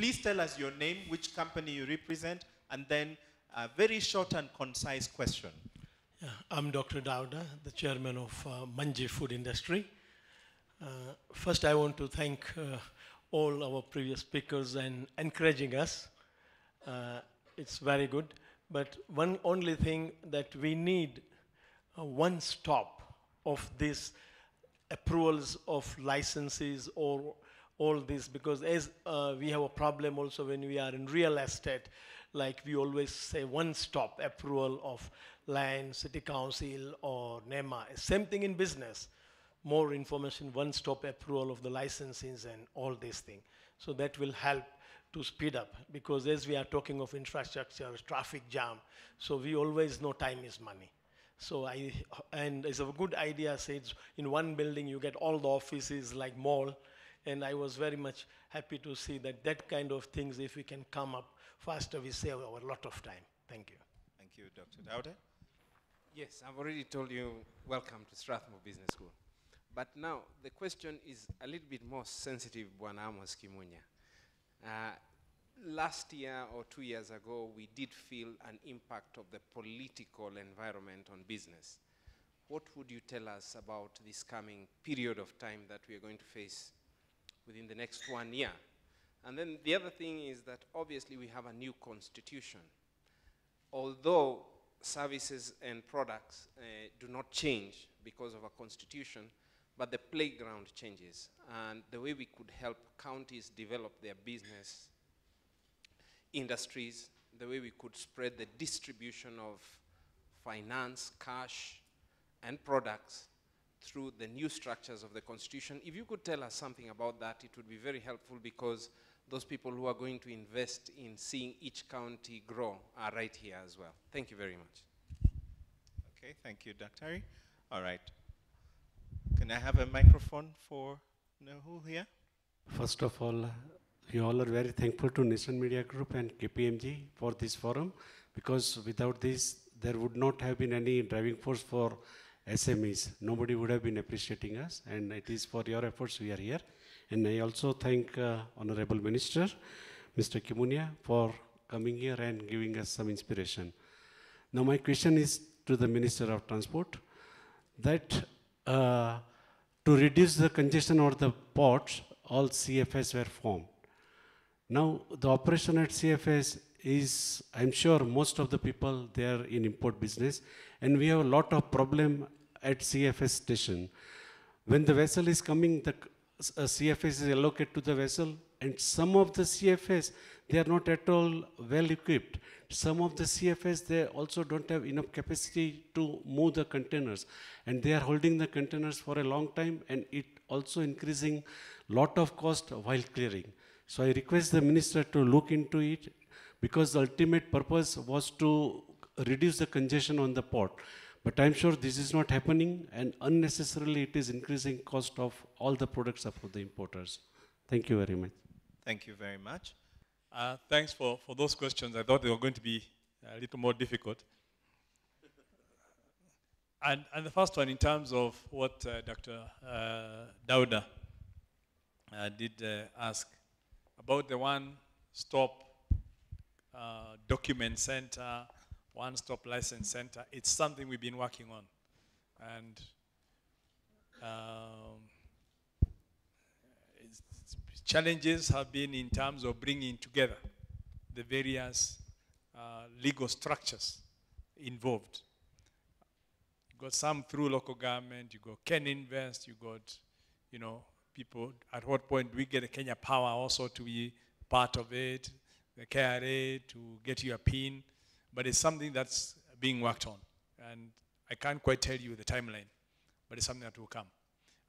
please tell us your name, which company you represent, and then a very short and concise question. Yeah, I'm Dr. Dauda, the chairman of Manji Food Industry. First, I want to thank all our previous speakers and encouraging us. It's very good. But one only thing that we need one stop of these approvals of licenses or all this, because as we have a problem also when we are in real estate, like we always say one stop approval of land, city council or NEMA. Same thing in business. More information, one stop approval of the licenses and all these things. So that will help to speed up, because as we are talking of infrastructure, traffic jam, so we always know time is money. So and it's a good idea, says in one building you get all the offices like mall, and I was very much happy to see that that kind of things, if we can come up faster, we save a lot of time. Thank you. Thank you, Dr. Dauda. Yes, I've already told you, welcome to Strathmore Business School. But now, the question is a little bit more sensitive, Bwana Amos Kimunya. Last year or 2 years ago, we did feel an impact of the political environment on business. What would you tell us about this coming period of time that we are going to face within the next 1 year? And then the other thing is that obviously we have a new constitution. Although services and products do not change because of a constitution, but the playground changes. And the way we could help counties develop their business industries, the way we could spread the distribution of finance, cash, and products through the new structures of the constitution. If you could tell us something about that, it would be very helpful, because those people who are going to invest in seeing each county grow are right here as well. Thank you very much. Okay, thank you, Dr. All right. Can I have a microphone for who here? First of all, we all are very thankful to Nation Media Group and KPMG for this forum, because without this, there would not have been any driving force for SMEs. Nobody would have been appreciating us, and it is for your efforts we are here. And I also thank Honorable Minister, Mr. Kimunya, for coming here and giving us some inspiration. Now my question is to the Minister of Transport, that to reduce the congestion or the ports, all CFS were formed. Now the operation at CFS is, I'm sure most of the people there in import business, and we have a lot of problem at CFS station. When the vessel is coming, the CFS is allocated to the vessel, and some of the CFS, they are not at all well equipped. Some of the CFS, they also don't have enough capacity to move the containers, and they are holding the containers for a long time, and it also increasing lot of cost while clearing. So I request the minister to look into it, because the ultimate purpose was to reduce the congestion on the port. But I'm sure this is not happening, and unnecessarily it is increasing cost of all the products of the importers. Thank you very much. Thank you very much. Thanks for those questions. I thought they were going to be a little more difficult. And the first one, in terms of what Dr. Dauda did ask about the one-stop document center, one-stop license center, it's something we've been working on. And challenges have been in terms of bringing together the various legal structures involved. You got some through local government, you got Ken Invest, you got, people. At what point do we get a Kenya Power also to be part of it, the KRA to get you a PIN? But it's something that's being worked on. And I can't quite tell you the timeline, but it's something that will come.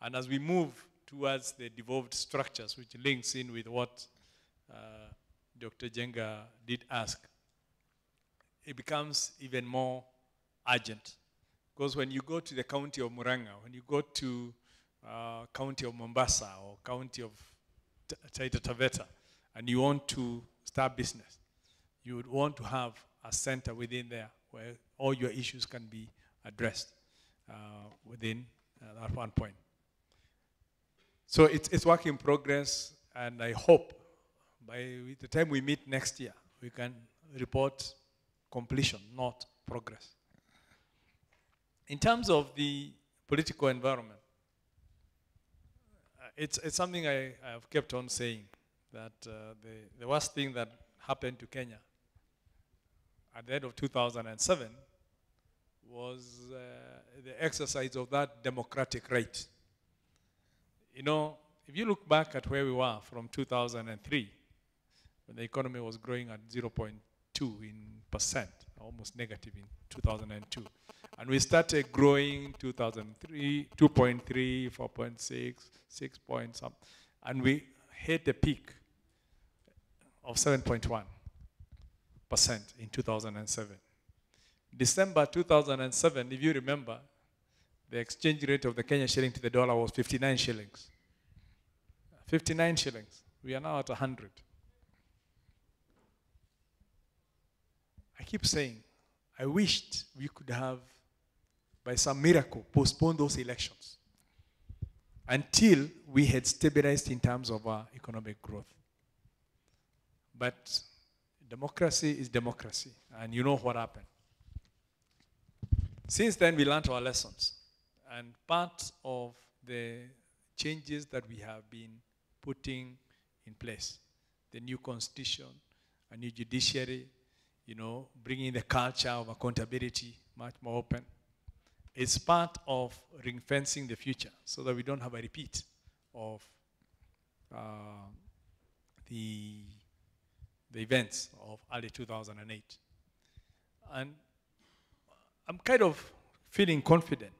And as we move towards the devolved structures, which links in with what Dr. Jenga did ask, it becomes even more urgent. Because when you go to the county of Murang'a, when you go to county of Mombasa or county of Taita Taveta, and you want to start business, you would want to have a center within there where all your issues can be addressed within at one point. So it's work in progress, and I hope by the time we meet next year, we can report completion, not progress. In terms of the political environment, it's something I have kept on saying, that the worst thing that happened to Kenya at the end of 2007 was the exercise of that democratic right. You know, if you look back at where we were from 2003, when the economy was growing at 0.2%, almost negative in 2002. And we started growing 2003, 2.3, 4.6, 6 point something. And we hit a peak of 7.1% in 2007. December 2007, if you remember, the exchange rate of the Kenyan shilling to the dollar was 59 shillings. 59 shillings. We are now at 100. I keep saying, I wished we could have, by some miracle, postponed those elections until we had stabilized in terms of our economic growth. But democracy is democracy, and you know what happened. Since then, we learned our lessons, and part of the changes that we have been putting in place, the new constitution, a new judiciary, you know, bringing the culture of accountability much more open. It's part of ring-fencing the future so that we don't have a repeat of the events of early 2008. And I'm kind of feeling confident,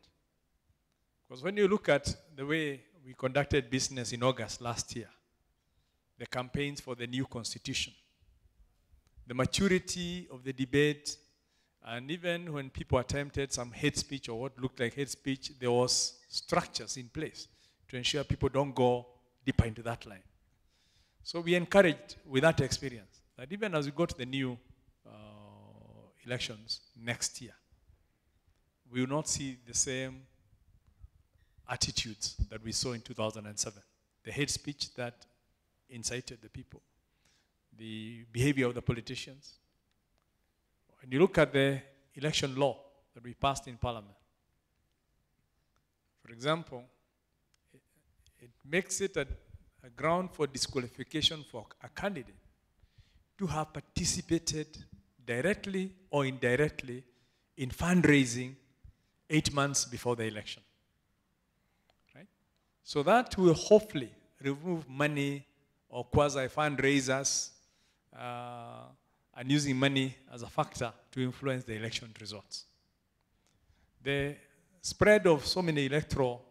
because when you look at the way we conducted business in August last year, the campaigns for the new constitution, the maturity of the debate, and even when people attempted some hate speech or what looked like hate speech, there was structures in place to ensure people don't go deeper into that line. So we encouraged with that experience that even as we go to the new elections next year, we will not see the same attitudes that we saw in 2007. The hate speech that incited the people, the behavior of the politicians. When you look at the election law that we passed in Parliament, for example, it makes it a ground for disqualification for a candidate to have participated directly or indirectly in fundraising 8 months before the election. Right? So that will hopefully remove money or quasi-fundraisers and using money as a factor to influence the election results. The spread of so many electoral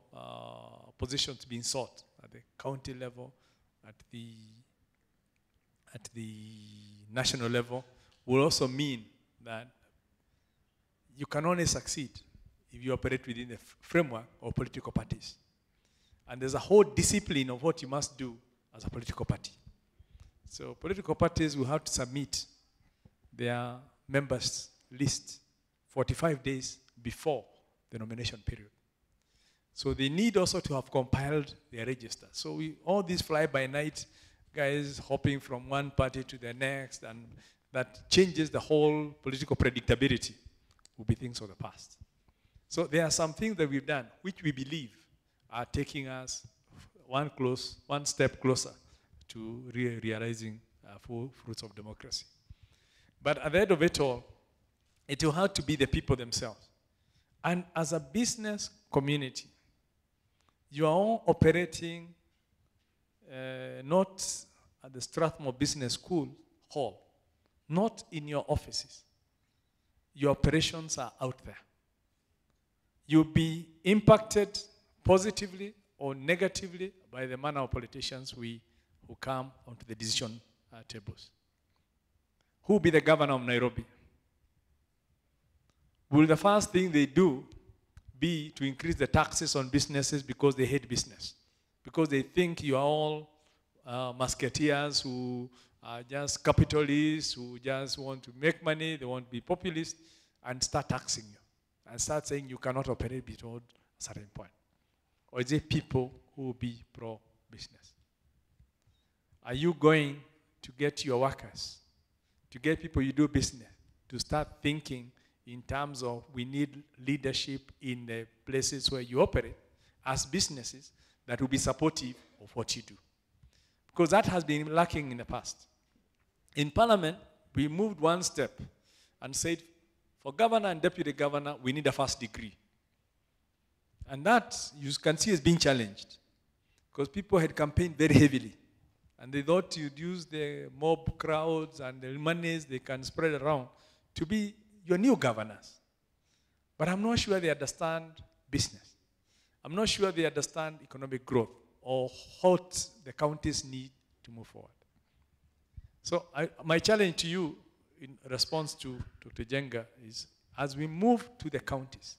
positions being sought at the county level, at the national level, will also mean that you can only succeed if you operate within the framework of political parties. And there's a whole discipline of what you must do as a political party. So political parties will have to submit their members list 45 days before the nomination period. So they need also to have compiled their register. So all these fly-by-night guys hopping from one party to the next, and that changes the whole political predictability, will be things of the past. So there are some things that we've done which we believe are taking us one step closer to realizing full fruits of democracy. But at the end of it all, it will have to be the people themselves. And as a business community, you are all operating not at the Strathmore Business School hall, not in your offices. Your operations are out there. You'll be impacted positively or negatively by the manner of politicians who come onto the decision tables. Who will be the governor of Nairobi? Will the first thing they do be to increase the taxes on businesses because they hate business? Because they think you are all musketeers who are just capitalists, who just want to make money, they want to be populist, and start taxing you, and start saying you cannot operate beyond a certain point? Or is it people who will be pro-business? Are you going to get your workers, to get people you do business, to start thinking in terms of we need leadership in the places where you operate as businesses that will be supportive of what you do. Because that has been lacking in the past. In Parliament, we moved one step and said, for governor and deputy governor, we need a first degree. And that, you can see, is being challenged. Because people had campaigned very heavily. And they thought you'd use the mob crowds and the monies they can spread around to be your new governors. But I'm not sure they understand business. I'm not sure they understand economic growth or what the counties need to move forward. So my challenge to you in response to Jenga is, as we move to the counties,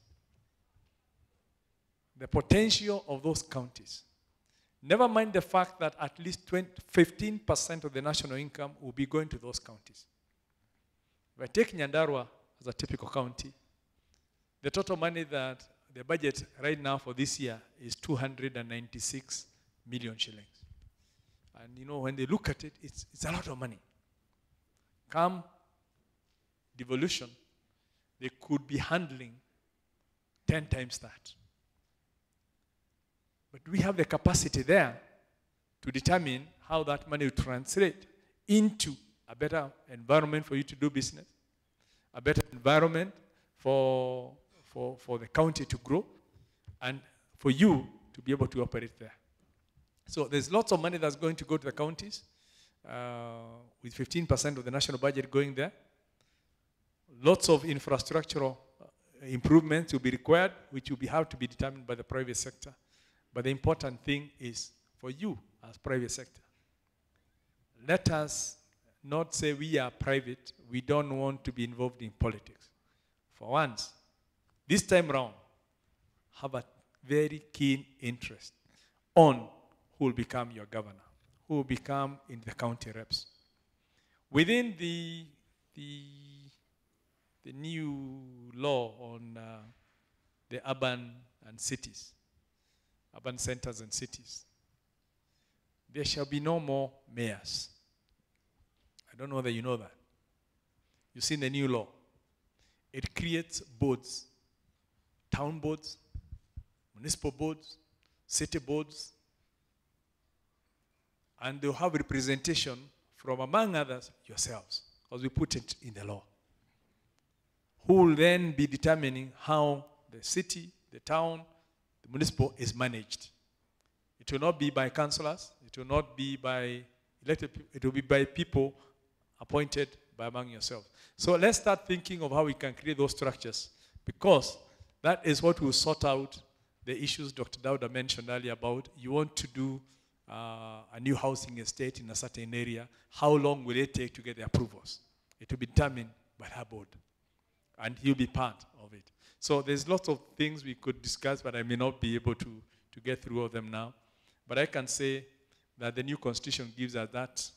the potential of those counties, never mind the fact that at least 15% of the national income will be going to those counties. If I take Nyandarua as a typical county, the total money that the budget right now for this year is 296 million shillings. And you know, when they look at it, it's a lot of money. Come devolution, they could be handling 10 times that. But we have the capacity there to determine how that money will translate into a better environment for you to do business, a better environment for the county to grow, and for you to be able to operate there. So there's lots of money that's going to go to the counties, with 15% of the national budget going there. Lots of infrastructural improvements will be required, which will have to be determined by the private sector. But the important thing is for you as private sector. Let us not say we are private, we don't want to be involved in politics. For once, this time round, have a very keen interest on who will become your governor, who will become in the county reps. Within the new law on the urban and cities, urban centers and cities, there shall be no more mayors. I don't know whether you know that. You've seen the new law. It creates boards, town boards, municipal boards, city boards, and they'll have representation from, among others, yourselves, because we put it in the law. Who will then be determining how the city, the town, the municipal is managed. It will not be by councillors, it will not be by elected people, it will be by people appointed by among yourselves. So let's start thinking of how we can create those structures, because that is what will sort out the issues Dr. Dauda mentioned earlier about you want to do a new housing estate in a certain area. How long will it take to get the approvals? It will be determined by her board, and he'll be part of it. So there's lots of things we could discuss, but I may not be able to get through all of them now. But I can say that the new constitution gives us that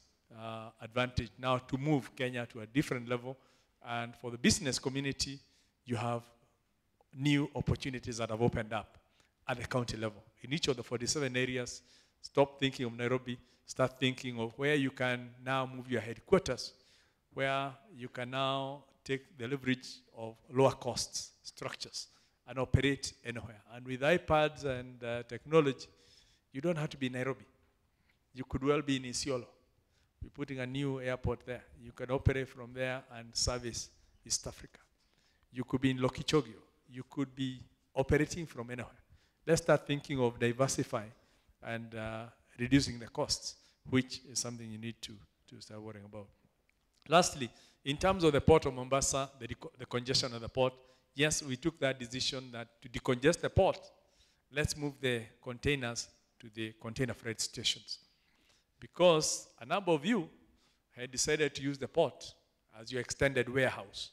advantage now to move Kenya to a different level. And for the business community, you have new opportunities that have opened up at the county level. In each of the 47 areas, stop thinking of Nairobi, start thinking of where you can now move your headquarters, where you can now take the leverage of lower costs structures and operate anywhere. And with iPads and technology, you don't have to be in Nairobi. You could well be in Isiolo. We're putting a new airport there. You can operate from there and service East Africa. You could be in Lokichogio. You could be operating from anywhere. Let's start thinking of diversifying and reducing the costs, which is something you need to start worrying about. Lastly, in terms of the port of Mombasa, the congestion of the port, yes, we took that decision that to decongest the port, let's move the containers to the container freight stations. Because a number of you had decided to use the port as your extended warehouse.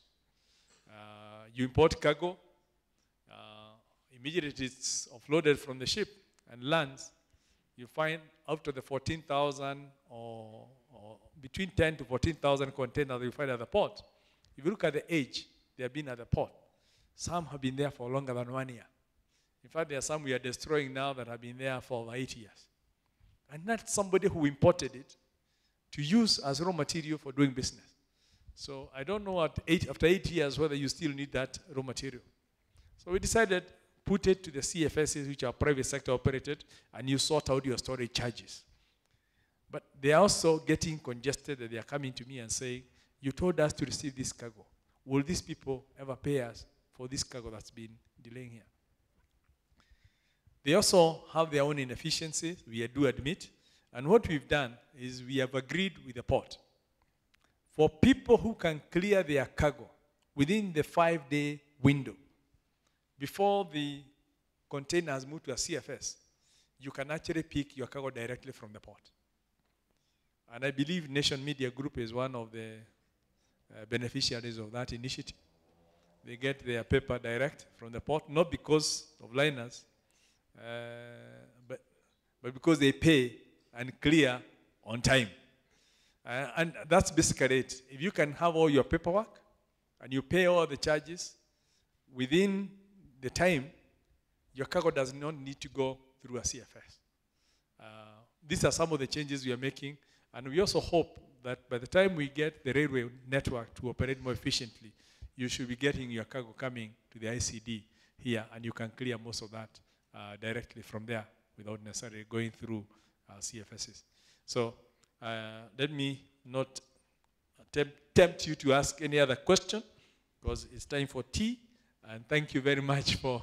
You import cargo, immediately it's offloaded from the ship and lands. You find out of the 14,000 or between 10 to 14,000 containers you find at the port. If you look at the age they have been at the port, some have been there for longer than 1 year. In fact, there are some we are destroying now that have been there for over 8 years. And that's somebody who imported it to use as raw material for doing business. So I don't know after 8 years whether you still need that raw material. So we decided put it to the CFSs, which are private sector operated, and you sort out your storage charges. But they are also getting congested, that they are coming to me and saying, you told us to receive this cargo. Will these people ever pay us for this cargo that's been delaying here? They also have their own inefficiencies, we do admit. And what we've done is we have agreed with the port. For people who can clear their cargo within the 5-day window, before the container has moved to a CFS, you can actually pick your cargo directly from the port. And I believe Nation Media Group is one of the beneficiaries of that initiative. They get their paper direct from the port, not because of liners, but because they pay and clear on time. And that's basically it. If you can have all your paperwork and you pay all the charges within the time, your cargo does not need to go through a CFS. These are some of the changes we are making, and we also hope that by the time we get the railway network to operate more efficiently, you should be getting your cargo coming to the ICD here, and you can clear most of that directly from there without necessarily going through CFSs. So let me not tempt you to ask any other question, because it's time for tea. And thank you very much for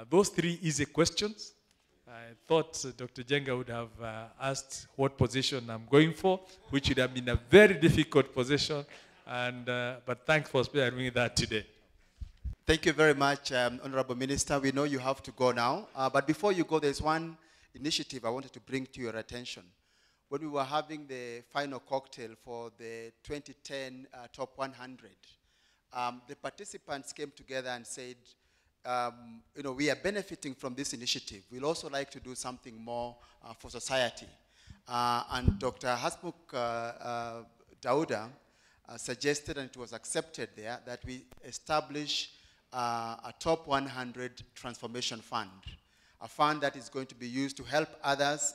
those 3 easy questions. I thought Dr. Jenga would have asked what position I'm going for, which would have been a very difficult position. And, but thanks for sparing me that today. Thank you very much, Honorable Minister. We know you have to go now. But before you go, there's one initiative I wanted to bring to your attention. When we were having the final cocktail for the 2010 Top 100, the participants came together and said, you know, we are benefiting from this initiative. We'd also like to do something more for society. And Dr. Hasmukh Dauda suggested, and it was accepted there, that we establish a Top 100 Transformation Fund, a fund that is going to be used to help others,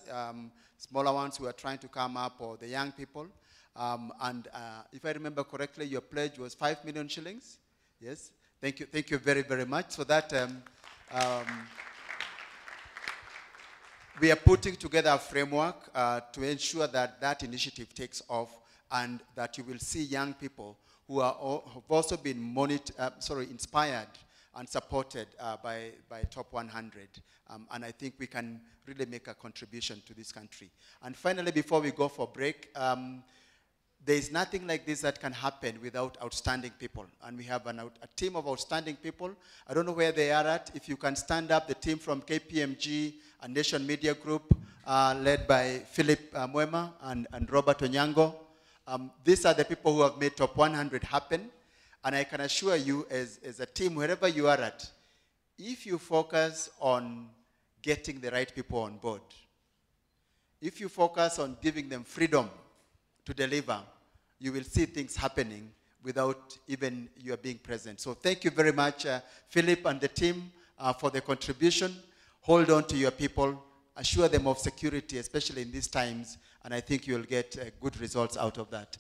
smaller ones who are trying to come up, or the young people. And if I remember correctly, your pledge was 5 million shillings. Yes, thank you very, very much. So that we are putting together a framework to ensure that that initiative takes off, and that you will see young people who have also been inspired and supported by Top 100. And I think we can really make a contribution to this country. And finally, before we go for break, there is nothing like this that can happen without outstanding people. And we have a team of outstanding people. I don't know where they are at. If you can stand up, the team from KPMG and Nation Media Group, led by Philip Mwema and Robert Onyango. These are the people who have made Top 100 happen. And I can assure you, as a team, wherever you are at, if you focus on getting the right people on board, if you focus on giving them freedom to deliver, you will see things happening without even you being present. So thank you very much, Philip and the team, for the contribution. Hold on to your people, assure them of security, especially in these times, and I think you'll get good results out of that.